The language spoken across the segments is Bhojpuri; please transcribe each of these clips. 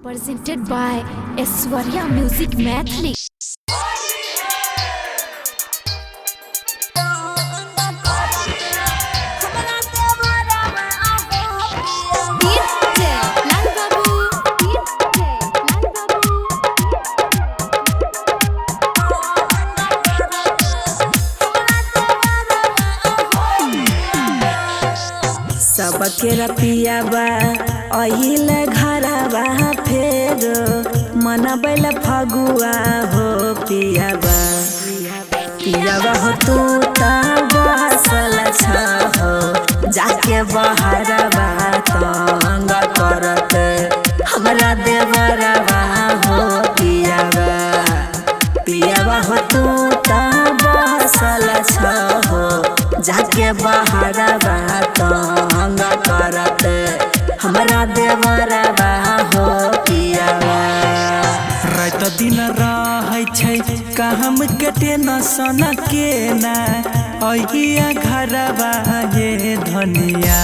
Presented by Aishwarya Music Mathli. सबके रतिया बा अइले घरवा फेर मनबैल फगुआ हो पियाबा पियाबा हो तू त बसल छ हो जाके बहरवा तंग करत हमरा देवरवा हो पियाबा पियाबा हो तू त बसल छ हो जाके बहरवा तंग करत हमरा देवरवा हो पियाबा। रात दिन रहै छै काम के टेंशन के ना अइया घरवा हे धनिया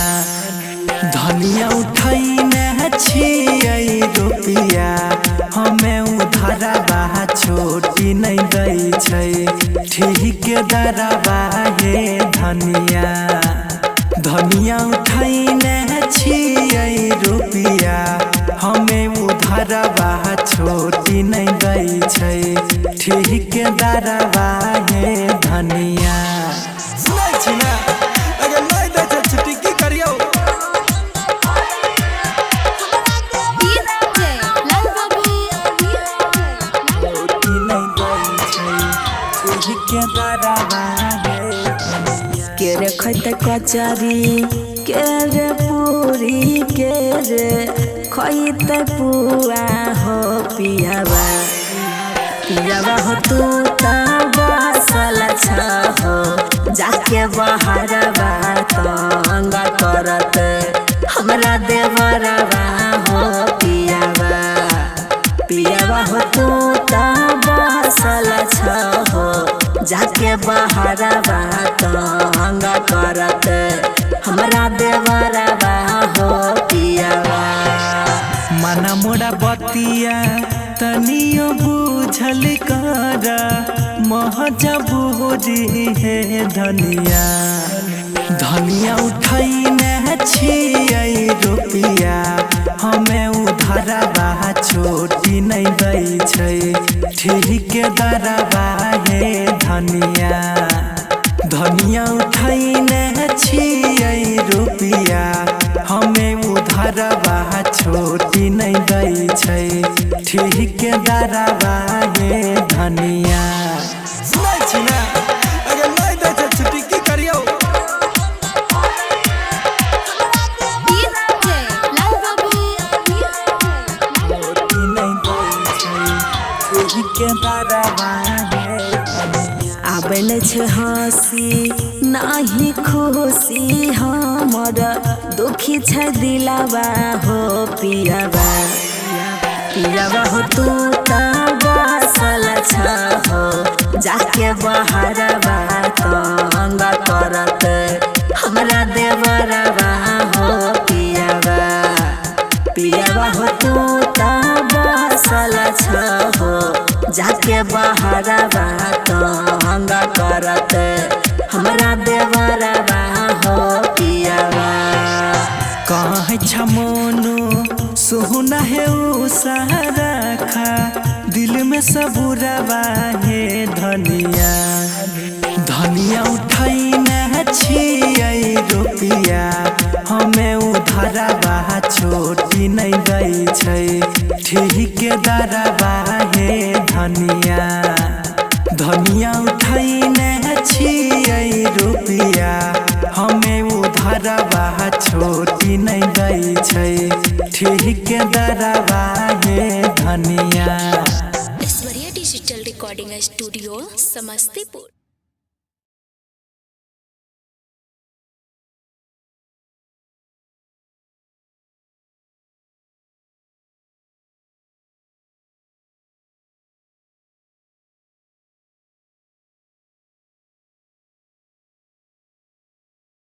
धनिया उठैने छियै रुपिया हमें उधारवा छोटी नहीं दै छै ठीक दरवा हे धनिया धनिया उठैने छियै रुपिया हमें उधारवा छोटी नहीं दै छै ठीक दरवा हे धनिया। सुनै छी ना अगर नहीं दै छै छुट्टी की करियौ के रे खैते कचरी के रे पूरी के रे खैते पुआ हो पियाबा पियाबा हो तू त बसल छ हो जाके बहरवा तंग करत हमरा देवरवा हो पियाबा पियाबा हो तू त बसल छ हो जाके बहरवा तंग करत हमरा देवरवा हो पियाबा। मना मोरा बतिया तनियो बुझल कर महजबूरी हे धनिया धनिया उठैने छियै रुपिया हमें उधारवा छोटी नहीं दै छै ठीक दरवा हे धनिया धनिया उठैने छियै रुपिया हमें उधारवा छोटी नहीं दै छै ठीक दरवा हे धनिया। सुनै छी ना अगर नहीं दै छै छुट्टी की करियौ आबै नै छै हँसी नाही खुशी हमर दुखी छै दिलवा हो पियाबा पियाबा हो तू त बसल छ हो जाके बहरवा तंग करत हमरा देवरवा हो पियाबा पियाबा हो तू त बसल छ हो जाके बहरवा तंग करत हमरा देवरवा हो पियाबा। कहे छ मोनू सुना है उसारखा दिल में सबुरवा हे धनिया धनिया उठैने छियै रुपिया हमें उधारवा छोटी नहीं दै छै ठीक दरवा हे धनिया धनिया उठैने छियै रुपिया हमें उधारवा छोटी नहीं दै छै ठीक दरवा हे धनिया। Aishwarya Digital Recording Studio, Samastipur।